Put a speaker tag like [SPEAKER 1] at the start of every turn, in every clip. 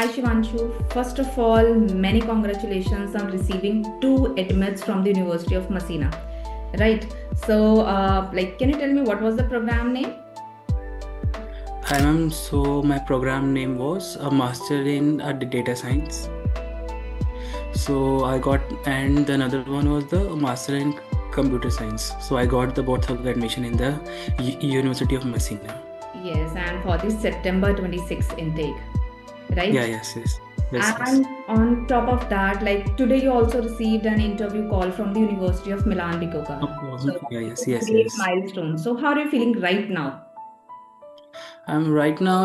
[SPEAKER 1] Hi Shivanshu. First of all, many congratulations on receiving two admits from the University of Messina. Right. So, can you tell me what was the program name?
[SPEAKER 2] Hi ma'am, so my program name was a Master in Data Science. So I got, and another one was the Master in Computer Science. So I got the both of the admission in the University of Messina.
[SPEAKER 1] Yes, and for the September 26th intake,
[SPEAKER 2] Yeah,
[SPEAKER 1] right?
[SPEAKER 2] yes, yes, yes, yes.
[SPEAKER 1] And on top of that, like today, you also received an interview call from the University of Milan Bicocca. So
[SPEAKER 2] Yeah,
[SPEAKER 1] it's
[SPEAKER 2] yes,
[SPEAKER 1] a
[SPEAKER 2] yes,
[SPEAKER 1] great
[SPEAKER 2] yes.
[SPEAKER 1] milestone. So how are you feeling right now?
[SPEAKER 2] I'm right now.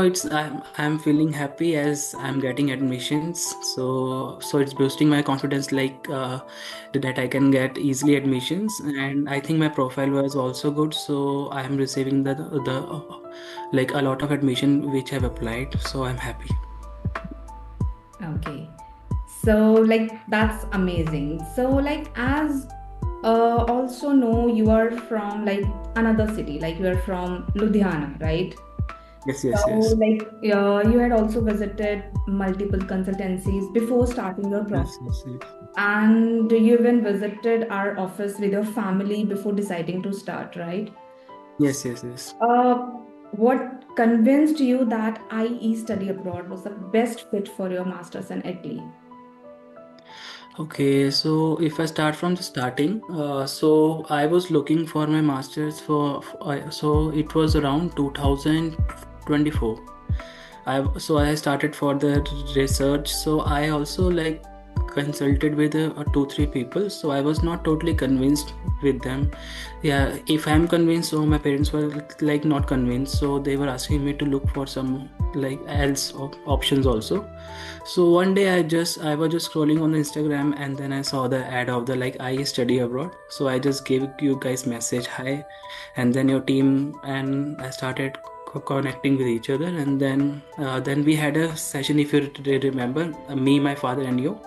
[SPEAKER 2] I'm feeling happy as I'm getting admissions. So it's boosting my confidence, that I can get easily admissions, and I think my profile was also good. So I'm receiving the like a lot of admission which I've applied. So I'm happy.
[SPEAKER 1] Okay. So that's amazing. So as also know you are from another city, like you are from Ludhiana, right?
[SPEAKER 2] Yes,
[SPEAKER 1] So
[SPEAKER 2] yes, yes,
[SPEAKER 1] you had also visited multiple consultancies before starting your
[SPEAKER 2] yes,
[SPEAKER 1] process,
[SPEAKER 2] yes, yes,
[SPEAKER 1] and you even visited our office with your family before deciding to start, right?
[SPEAKER 2] yes, yes, yes.
[SPEAKER 1] Uh, what convinced you that IE study abroad was the best fit for your masters in Italy?
[SPEAKER 2] Okay, so if I start from the starting, so I was looking for my masters so it was around 2024. I started for the research. So I also consulted with two three people. So I was not totally convinced with them. Yeah, if I'm convinced, so my parents were like not convinced. So they were asking me to look for some else options also. So one day I was just scrolling on the Instagram, and then I saw the ad of the I study abroad. So I just gave you guys message hi, and then your team, and I started connecting with each other, and then we had a session, if you remember, me, my father, and you.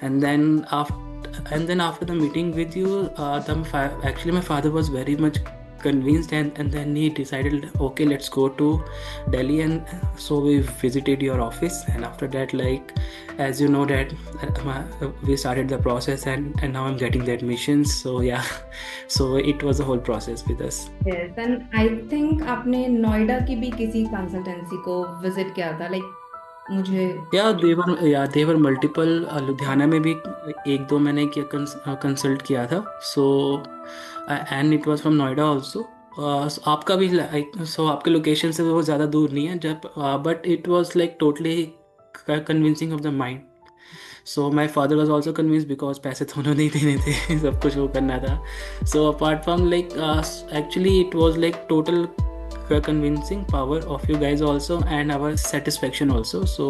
[SPEAKER 2] And then after the meeting with you, actually my father was very much convinced, and then he decided, okay, let's go to Delhi. And so we visited your office, and after that, as you know that we started the process, and now I'm getting the admissions. So yeah, so it was a whole process with us.
[SPEAKER 1] Yes, and I think आपने नोएडा की भी किसी consultancy को visit किया था, मुझे
[SPEAKER 2] या देवर multiple, Ludhiana में भी एक दो मैंने किया, कंसल्ट किया था. So and it was from Noida also. आपका भी सो आपके लोकेशन से वो ज़्यादा दूर नहीं है, जब but it was like totally convincing of the mind. So my father was also convince, because पैसे तो उन्होंने ही देने थे सब कुछ वो करना था. So apart from actually it was like total convincing power of you guys also, and our satisfaction also. So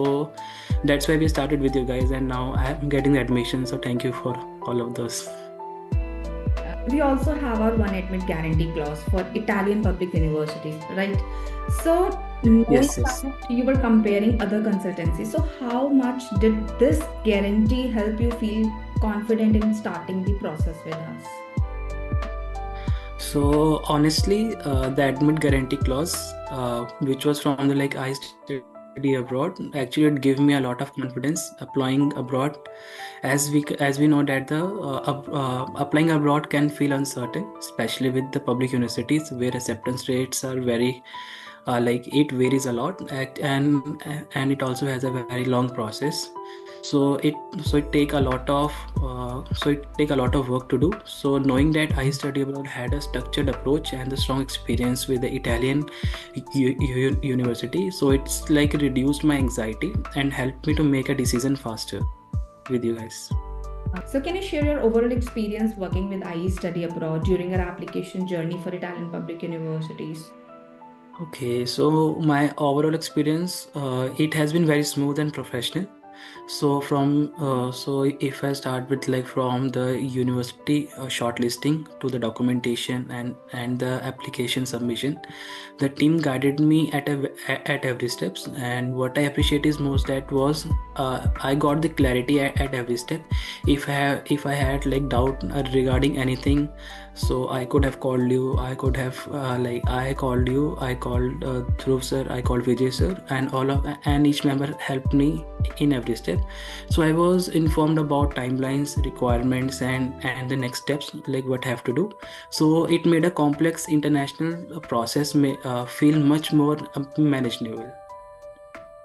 [SPEAKER 2] that's why we started with you guys, and now I'm getting the admission. So thank you for all of those.
[SPEAKER 1] we also have our one admit guarantee clause for Italian public universities, right? So knowing
[SPEAKER 2] Yes, yes.
[SPEAKER 1] that you were comparing other consultancies, so how much did this guarantee help you feel confident in starting the process with us?
[SPEAKER 2] So honestly, the admit guarantee clause, which was from the I study abroad, actually it gave me a lot of confidence applying abroad, as we know that the applying abroad can feel uncertain, especially with the public universities where acceptance rates are very it varies a lot, and it also has a very long process. So it take a lot of work to do. So knowing that I study abroad had a structured approach and a strong experience with the Italian university, so it's reduced my anxiety and helped me to make a decision faster with you guys.
[SPEAKER 1] So can you share your overall experience working with IE study abroad during your application journey for Italian public universities?
[SPEAKER 2] Okay, so my overall experience, it has been very smooth and professional. So if I start with like from the university shortlisting to the documentation and the application submission, the team guided me at every steps. And what I appreciate is most that was I got the clarity at every step. If I had like doubt regarding anything, so I could have called you. I could have like I called you. I called Dhruv sir. I called Vijay sir, and each member helped me in every step. So I was informed about timelines, requirements, and the next steps, like what I have to do. So it made a complex international process feel much more manageable.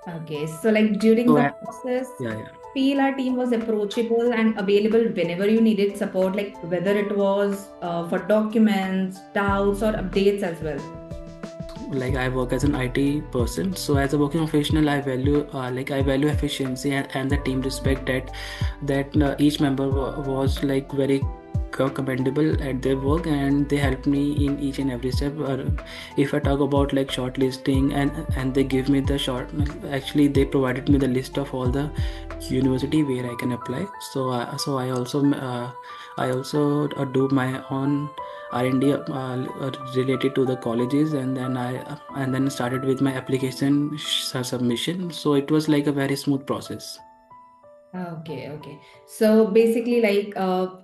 [SPEAKER 1] Okay, so like during
[SPEAKER 2] So
[SPEAKER 1] the process,
[SPEAKER 2] yeah, yeah.
[SPEAKER 1] feel our team was approachable and available whenever you needed support, like whether it was for documents, doubts, or updates as well.
[SPEAKER 2] Like I work as an IT person, so as a working professional, I value efficiency and the team respect that each member was like very commendable at their work, and they helped me in each and every step. If I talk about like shortlisting, and they give me the actually they provided me the list of all the university where I can apply. So I also do my own R&D related to the colleges, and then started with my application submission. So it was like a very smooth process.
[SPEAKER 1] Okay, okay. So basically, like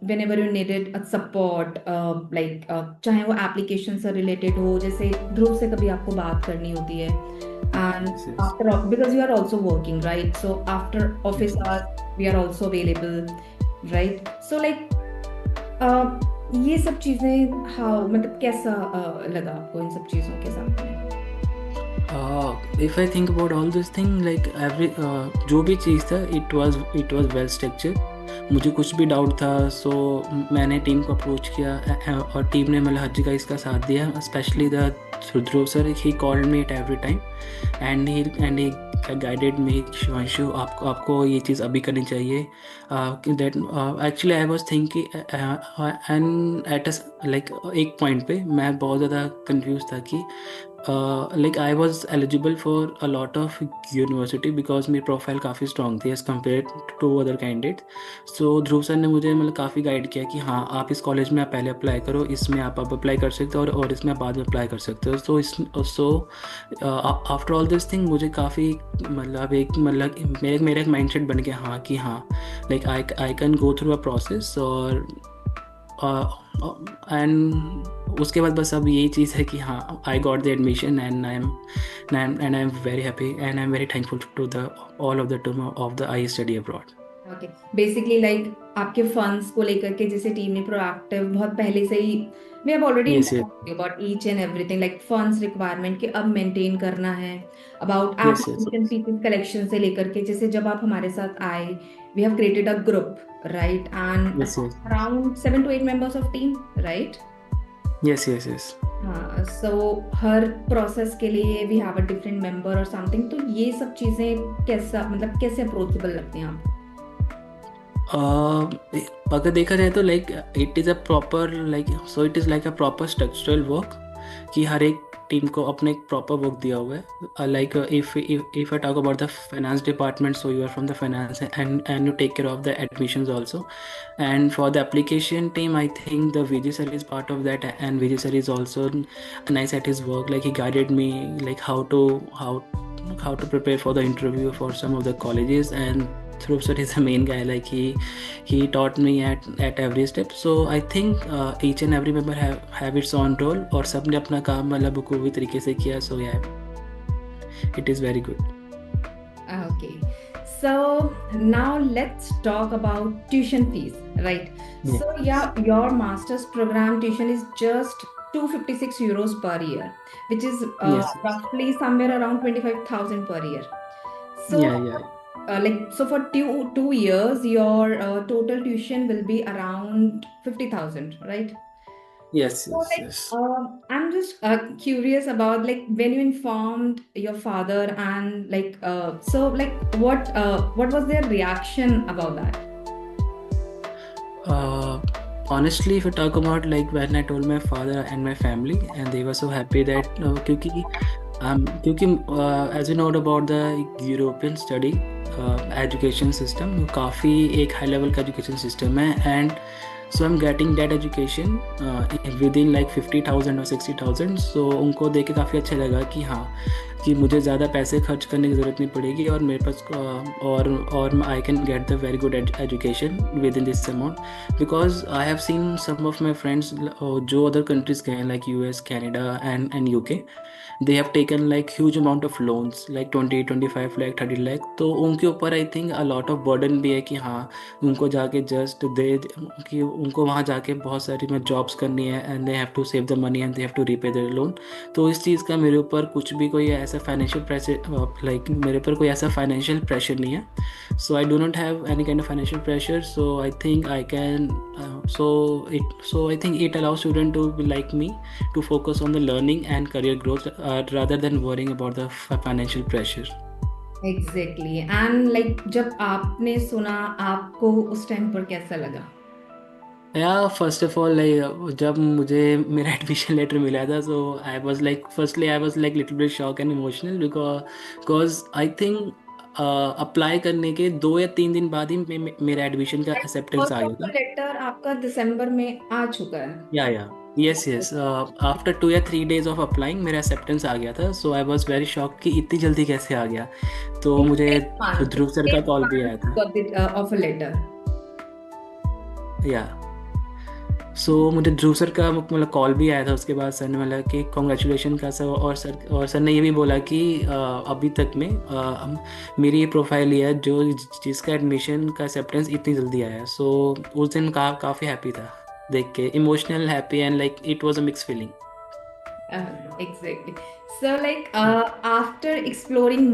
[SPEAKER 1] whenever you needed a support, चाहे वो application से related हो, जैसे ध्रुव से कभी आपको बात करनी होती है, and
[SPEAKER 2] Yes, yes.
[SPEAKER 1] because you are also working, right? So after office
[SPEAKER 2] Yes, yes.
[SPEAKER 1] hours, we are also available, right? So like ये सब चीजें हाँ मतलब कैसा लगा आपको इन सब चीजों के साथ में?
[SPEAKER 2] If I think about all this thing, like जो भी चीज़ था, it was well structured. मुझे कुछ भी डाउट था, सो मैंने टीम को अप्रोच किया, और टीम ने मतलब हर जगह इसका साथ दिया. Specially the Dhruv sir, he called me at every time, and he guided me, Shivanshu आपको ये चीज़ अभी करनी चाहिए. That actually I was thinking, and at like एक पॉइंट पे मैं बहुत ज़्यादा कंफ्यूज था कि like I was eligible for a lot of university because मेरी प्रोफाइल काफ़ी स्ट्रॉन्ग थी as compare to other candidate. So Dhruv sir ने मुझे मतलब काफ़ी गाइड किया कि हाँ, आप इस कॉलेज में आप पहले अप्लाई करो, इसमें आप अब अप्लाई कर सकते हो, और इसमें आप बाद में अप्लाई कर सकते हो. So after all this thing मुझे काफ़ी मतलब मेरा एक माइंड सेट बन गया, हाँ कि हाँ, like I can go through a process. And उसके बाद बस अब यही चीज़ है कि हाँ, I got the admission, and I am very happy, and I am very thankful to the all of the team of the I study abroad.
[SPEAKER 1] Okay, basically like आपके फंड्स को लेकर के जैसे टीम ने प्रोएक्टिव बहुत पहले से ही we have already
[SPEAKER 2] Yes, yes,
[SPEAKER 1] informed about each and everything, like funds requirement के अब मेंटेन करना है, about
[SPEAKER 2] yes, yes,
[SPEAKER 1] application fees collection से लेकर के जैसे जब आप हमारे साथ आए, we have created a group, right? And
[SPEAKER 2] yes, yes,
[SPEAKER 1] around 7 to 8 members of team, right?
[SPEAKER 2] yes, yes, yes.
[SPEAKER 1] हाँ, सो हर प्रोसेस के लिए we have a different member और समथिंग. तो ये सब चीजें कैसा मतलब कैसे अप्रोचेबल लगती हैं आपको?
[SPEAKER 2] अगर देखा जाए तो like it is a proper like so it is like a proper structural work, कि हर एक टीम को अपने एक प्रॉपर वर्क दिया हुआ है. Like if I talk about the finance department, so you are from the finance, and you take care of the admissions also. And for the application team, I think the Vijay sir is part of that, and Vijay sir is also nice at his work. Like he guided me like how to prepare for the interview for some of the colleges, and Dhruv sir is the main guy. Like he taught me at every step. So I think each and every member have its own role, और सबने अपना काम मतलब बखूबी तरीके से किया. So yeah, it is very good.
[SPEAKER 1] Okay. So now let's talk about tuition fees, right?
[SPEAKER 2] Yeah.
[SPEAKER 1] So yeah, your master's program tuition is just 256 euros per year, which is
[SPEAKER 2] Yes.
[SPEAKER 1] roughly somewhere around 25,000 per year. So
[SPEAKER 2] Yeah.
[SPEAKER 1] so for two years, your total tuition will be around 50,000, right?
[SPEAKER 2] Yes.
[SPEAKER 1] So
[SPEAKER 2] Yes.
[SPEAKER 1] like
[SPEAKER 2] Yes.
[SPEAKER 1] I'm just curious about like when you informed your father and like so like what was their reaction about that?
[SPEAKER 2] Honestly, if I talk about like when I told my father and my family, and they were so happy that क्योंकि as you know about the European study, education system काफ़ी एक high level का education system है, and so I am getting that education with in like 50,000 और 60,000। सो उनको देख के काफ़ी अच्छा लगा कि हाँ, कि मुझे ज़्यादा पैसे खर्च करने की ज़रूरत नहीं पड़ेगी, और मेरे पास और I can get the very good education with in this amount, because I have seen some of my friends जो अदर कंट्रीज़ गए हैं like US, Canada and UK। they have taken like huge amount of loans like 20, 25 lakh, 30 lakh। तो उनके ऊपर I think a lot of burden भी है कि हाँ, उनको जाके जस्ट दे कि उनको वहाँ जाके बहुत सारी मैं जॉब्स करनी है, and they have to save the money and they have to repay their loan. तो इस चीज़ का मेरे ऊपर कुछ भी कोई ऐसा फाइनेंशियल प्रेशर, लाइक मेरे ऊपर कोई ऐसा फाइनेंशियल प्रेशर नहीं है। So I do not have any kind of financial pressure, so I think I can so I think it allows student to be like me to focus on the learning and career growth rather than worrying about the financial pressure।
[SPEAKER 1] Exactly and like जब आपने सुना आपको उस time पर कैसा लगा?
[SPEAKER 2] या first of all like जब मुझे मेरा एडमिशन लेटर मिला था, so I was like firstly I was like little bit shock and emotional, because I think apply करने के 2 या 3 दिन बाद ही मेरा एडमिशन का एक्सेप्टेंस आ
[SPEAKER 1] फर्स्ट
[SPEAKER 2] गया
[SPEAKER 1] ऑफ
[SPEAKER 2] था।
[SPEAKER 1] लेटर आपका दिसंबर में आ चुका है?
[SPEAKER 2] या यस यस, आफ्टर 2 या 3 days ऑफ अप्लाइंग मेरा एक्सेप्टेंस आ गया था। So I was very shock कि इतनी जल्दी कैसे आ गया। तो मुझे ध्रुव सर का कॉल भी आया था।
[SPEAKER 1] Offer letter.
[SPEAKER 2] या सो मुझे ध्रुव सर का मतलब कॉल भी आया था उसके बाद। सर ने मतलब कि कॉन्ग्रेचुलेशन का सर, और सर ने ये भी बोला कि अभी तक में मेरी ये प्रोफाइल ही है जो जिसका एडमिशन का एक्सेप्टेंस इतनी जल्दी आया। सो उस दिन काफ़ी हैप्पी था देख के, emotional happy and like it was a mix feeling.
[SPEAKER 1] Exactly. So, like, after exploring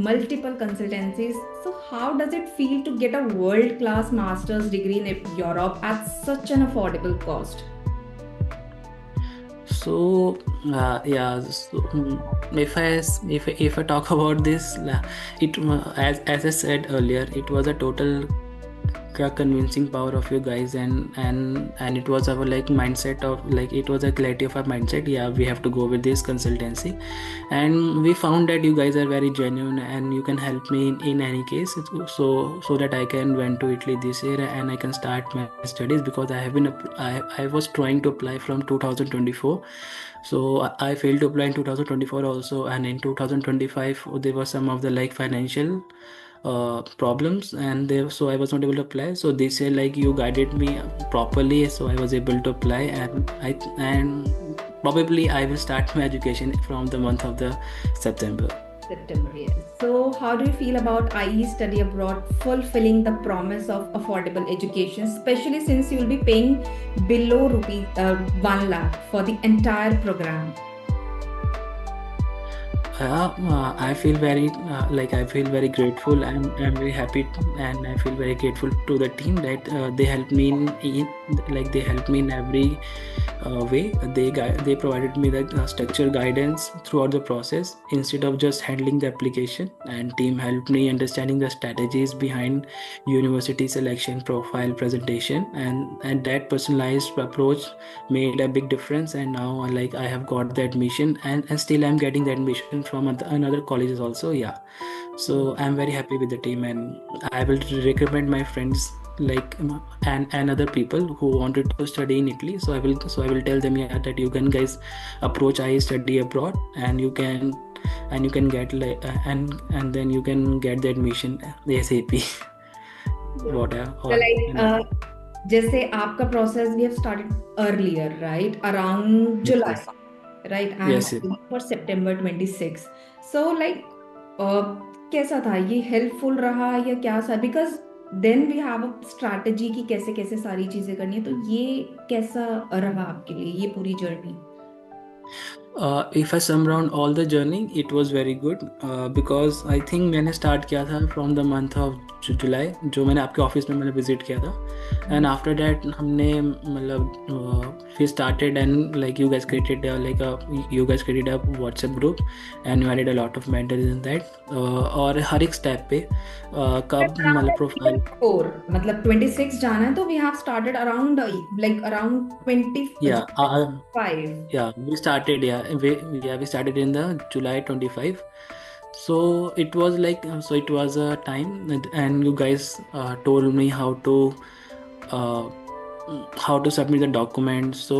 [SPEAKER 1] multiple consultancies, so how does it feel to get a world-class master's degree in Europe at such an affordable cost?
[SPEAKER 2] So yeah, so, if I talk about this, it as I said earlier, it was a total convincing power of you guys, and it was our like mindset of like it was a clarity of our mindset. Yeah, we have to go with this consultancy, and we found that you guys are very genuine and you can help me in any case, so that I can went to Italy this year and I can start my studies, because I was trying to apply from 2024. So I failed to apply in 2024 also, and in 2025 there were some of the like financial problems, and there so I was not able to apply. So they say like you guided me properly, so I was able to apply, and probably I will start my education from the month of the September.
[SPEAKER 1] September, yes. So, how do you feel about IE study abroad fulfilling the promise of affordable education, especially since you will be paying below rupees 1 lakh for the entire program?
[SPEAKER 2] I feel very I feel very grateful. I'm very happy, and I feel very grateful to the team that they helped me they helped me in every way. They provided me the structured guidance throughout the process instead of just handling the application. And team helped me understanding the strategies behind university selection, profile, presentation, and that personalized approach made a big difference. And now I have got the admission, and still I'm getting the admission from another colleges also. Yeah, so I'm very happy with the team, and I will recommend my friends and other people who wanted to study in Italy. So I will tell them, yeah, that you can guys approach IE study abroad, and you can get and then you can get the admission ASAP. Whatever.
[SPEAKER 1] So, जैसे आपका process we have started earlier, right? Around July,
[SPEAKER 2] Yes.
[SPEAKER 1] right? And
[SPEAKER 2] Yes.
[SPEAKER 1] for September 26. So, कैसा था ये? helpful रहा या क्या सा? Because then we have a strategy कि कैसे कैसे सारी चीजें करनी है, तो ये कैसा रहा आपके लिए ये पूरी journey?
[SPEAKER 2] If I sum around all the journey, it was very good because I think मैंने start किया था from the month of July, जो मैंने आपके ऑफिस में मैंने विजिट किया था, and after that हमने we started, and you guys created a WhatsApp group, and you added a lot of mentors in that, और हर एक step पे कब प्रोफाइल
[SPEAKER 1] 26 जाना है, तो we have started around 25.
[SPEAKER 2] we started in the July 25. So it was like it was a time and you guys told me uh, how to submit the documents. So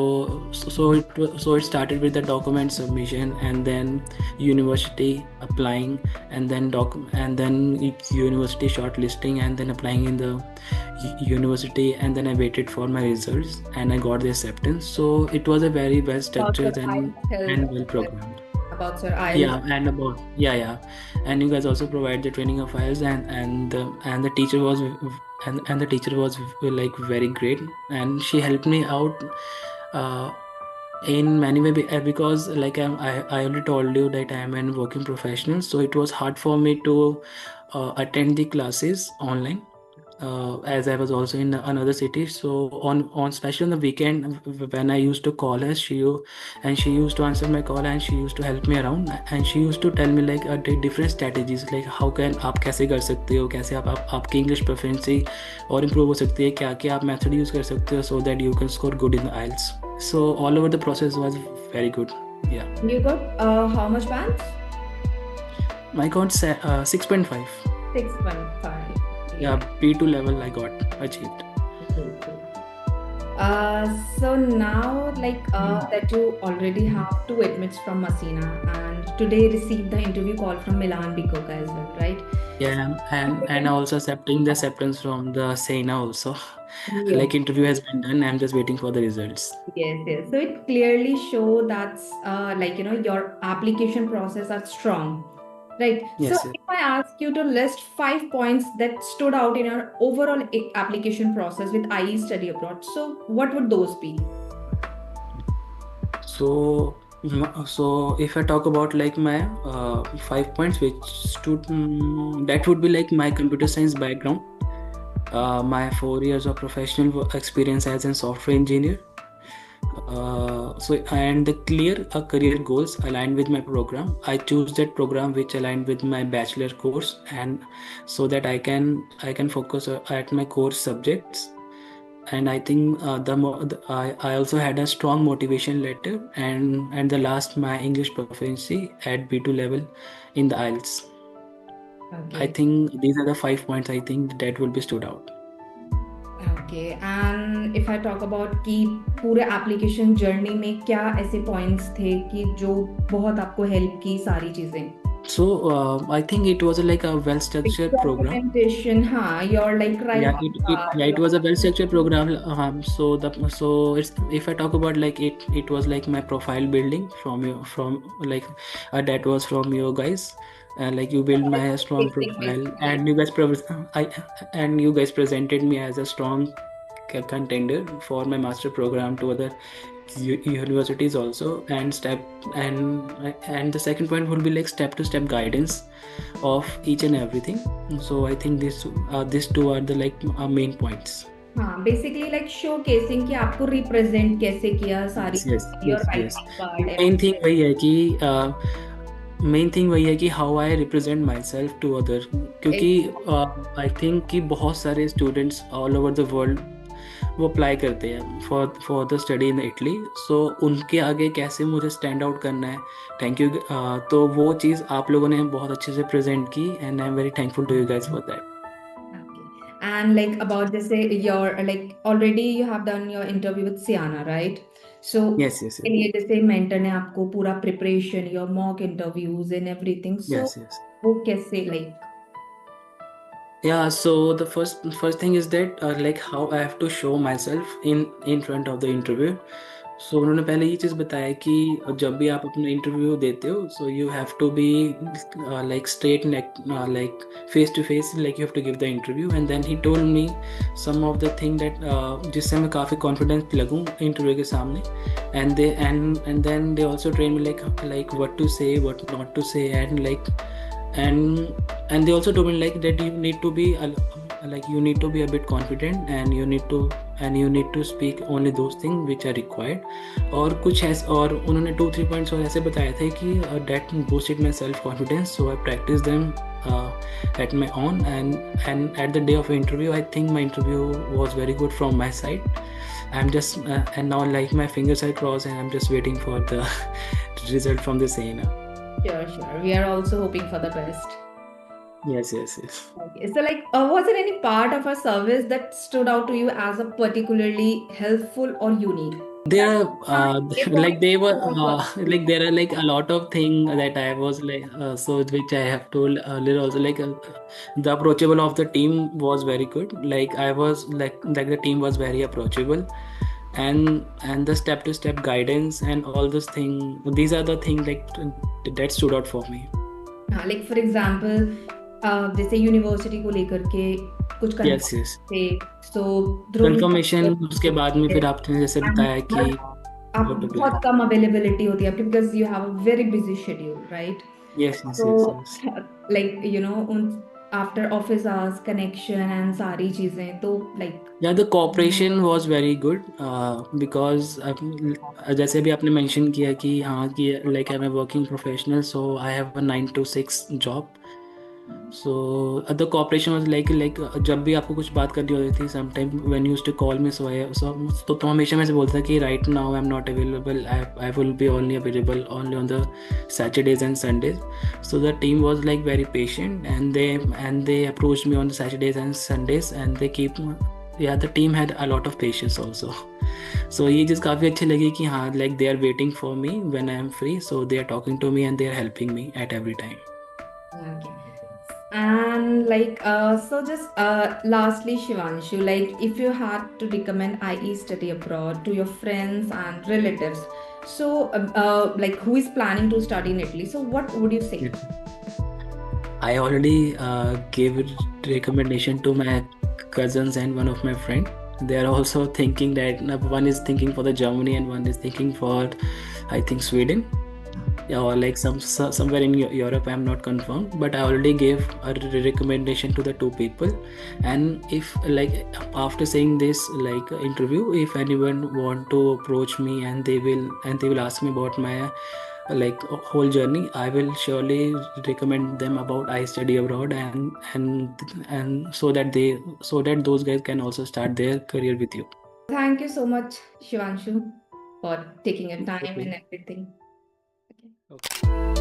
[SPEAKER 2] it started with the document submission, and then university applying, and then university shortlisting, and then applying in the university, and then I waited for my results and I got the acceptance. So it was a very well
[SPEAKER 1] About your
[SPEAKER 2] structured
[SPEAKER 1] IELTS
[SPEAKER 2] and well
[SPEAKER 1] help,
[SPEAKER 2] programmed.
[SPEAKER 1] about your IELTS.
[SPEAKER 2] Yeah, and about yeah, and you guys also provide the training of files, and the teacher was and the teacher was like very great, and she helped me out uh, in many way because like I already told you that I am a working professional, so it was hard for me to attend the classes online as I was also in another city. So on especially on the weekend when I used to call her, she used to answer my call and she used to help me around, and she used to tell me like different strategies like how can आप कैसे कर सकते हो, कैसे आप आपकी English proficiency और improve हो सकती है, क्या क्या आप मेथड यूज कर सकते हो so that you can score good in the IELTS. So all over the process was very good. Yeah.
[SPEAKER 1] You got how much bands?
[SPEAKER 2] I got 6.5.
[SPEAKER 1] 6.5.
[SPEAKER 2] Yeah, B2 level I got achieved.
[SPEAKER 1] So now, like that you already have two admits from Masina, and today received the interview call from Milan Bikoka as well, right?
[SPEAKER 2] Yeah, and also accepting the acceptance from the Sena also.
[SPEAKER 1] Yes,
[SPEAKER 2] Like interview has been done, I'm just waiting for the results.
[SPEAKER 1] yes. So it clearly show that's like your application process are strong, right? So
[SPEAKER 2] Yes, yes.
[SPEAKER 1] if I ask you to list 5 points that stood out in your overall application process with IE study abroad, so what would those be?
[SPEAKER 2] So so if I talk about like my 5 points which stood, that would be like my computer science background, my 4 years of professional experience as a software engineer. And the clear career goals aligned with my program. I choose that program which aligned with my bachelor course, and so that I can focus at my core subjects. And I think I also had a strong motivation letter, and the last my English proficiency at B2 level in the IELTS. I
[SPEAKER 1] Okay.
[SPEAKER 2] think these are the 5 points I think that will be stood out.
[SPEAKER 1] Okay, and if I talk about कि पूरे application journey में क्या ऐसे points थे कि जो बहुत आपको हेल्प की सारी चीजें?
[SPEAKER 2] So I think it was like a well-structured program.
[SPEAKER 1] Documentation, हाँ, you're like right
[SPEAKER 2] Yeah,
[SPEAKER 1] on
[SPEAKER 2] it was a well-structured program. If I talk about like it was like my profile building from like that was from you guys. Like you build my strong profile, and you guys presented me as a strong contender for my master program to other universities also, and the second point will be like step-to-step guidance of each and everything. So I think these two are the like main points.
[SPEAKER 1] हाँ, basically like showcasing कि आपको represent कैसे किया सारी
[SPEAKER 2] Yes,
[SPEAKER 1] your
[SPEAKER 2] yes, yes.
[SPEAKER 1] writing part,
[SPEAKER 2] Main thing वही है कि main thing वही है कि how I represent myself to other, क्योंकि आई थिंक कि बहुत सारे students all over the world वो अप्लाई करते हैं for the study in Italy. So उनके आगे कैसे मुझे स्टैंड आउट करना है. Thank you. तो वो चीज़ आप लोगों ने बहुत अच्छे से प्रेजेंट की, and I am very thankful to you guys for that.
[SPEAKER 1] And like about this, say your like already you have done your interview with Siana, right? So
[SPEAKER 2] Yes, yes,
[SPEAKER 1] के
[SPEAKER 2] yes.
[SPEAKER 1] लिए जैसे mentor ने आपको पूरा preparation, your mock interviews and everything. So
[SPEAKER 2] Yes, yes.
[SPEAKER 1] वो कैसे like?
[SPEAKER 2] Yeah, so the first thing is that like how I have to show myself in front of the interview. So उन्होंने पहले ये चीज़ बताया कि जब भी आप अपना इंटरव्यू देते हो, so you have to be like straight neck, like face to face, like you have to give the interview. And then he told me some of the thing that जिससे मैं काफ़ी confident लगूँ interview के सामने. And then they also train me like what to say, what not to say, and they also told me like that you need to be a bit confident, and you need to speak only those things which are required. और कुछ ऐसे और उन्होंने 2-3 points और ऐसे बताए थे कि that boosted my self confidence, so I practiced them at my own, and at the day of interview I think my interview was very good from my side. I'm just and now like my fingers are crossed, and I'm just waiting for the result from the Sena.
[SPEAKER 1] Sure, sure. We are also hoping for the best.
[SPEAKER 2] Yes, yes, yes.
[SPEAKER 1] Okay. So, like, was there any part of our service that stood out to you as a particularly helpful or unique?
[SPEAKER 2] There are
[SPEAKER 1] If
[SPEAKER 2] like they were
[SPEAKER 1] only-
[SPEAKER 2] like there are like a lot of things that I was like so which I have told earlier also, like the approachable of the team was very good. Like I was like the team was very approachable, and the step to step guidance and all those things, these are the things like that stood out for me.
[SPEAKER 1] Like for example जैसे university को लेकर के कुछ
[SPEAKER 2] Yes,
[SPEAKER 1] confirm
[SPEAKER 2] yes.
[SPEAKER 1] थे, सो ध्रुव
[SPEAKER 2] confirmation उसके बाद में फिर आपने जैसे बताया कि
[SPEAKER 1] आप
[SPEAKER 2] how to do
[SPEAKER 1] बहुत
[SPEAKER 2] it.
[SPEAKER 1] कम अवेलेबिलिटी होती है आपकी because you have a very busy schedule, right?
[SPEAKER 2] Yes, yes,
[SPEAKER 1] तो
[SPEAKER 2] yes, yes.
[SPEAKER 1] लाइक उन after office hours connection and सारी चीजें तो like
[SPEAKER 2] Yeah, the cooperation was very good because जैसे भी आपने mention किया कि हाँ कि like I'm a working professional, so I have a 9 to 6 job. So the cooperation was like जब भी आपको कुछ बात करनी होती थी sometime when you used to call me, तो हमेशा मैं से बोलता कि right now I'm not available. I will be only available only on the Saturdays and Sundays. So the team was like very patient, and they approached me on the Saturdays and Sundays, and they keep, yeah, the team had a lot of patience also. So ये चीज़ काफ़ी अच्छी लगी कि हाँ like they are waiting for me when I am free, so they are talking to me and they are helping me at every time.
[SPEAKER 1] okay. And like, so just lastly, Shivanshu, like if you had to recommend IE study abroad to your friends and relatives, so like who is planning to study in Italy, so what would you say?
[SPEAKER 2] Yeah. I already gave recommendation to my cousins and one of my friend. They are also thinking that one is thinking for the Germany and one is thinking for, I think, Sweden. Yeah, or like somewhere in Europe. I'm not confirmed, but I already gave a recommendation to the two people. And if like after saying this like interview, if anyone want to approach me and they will ask me about my like whole journey, I will surely recommend them about I study abroad, and so that those guys can also start their career with you.
[SPEAKER 1] Thank you so much, Shivanshu, for taking your time
[SPEAKER 2] Okay.
[SPEAKER 1] and everything. Okay.
[SPEAKER 2] Okay.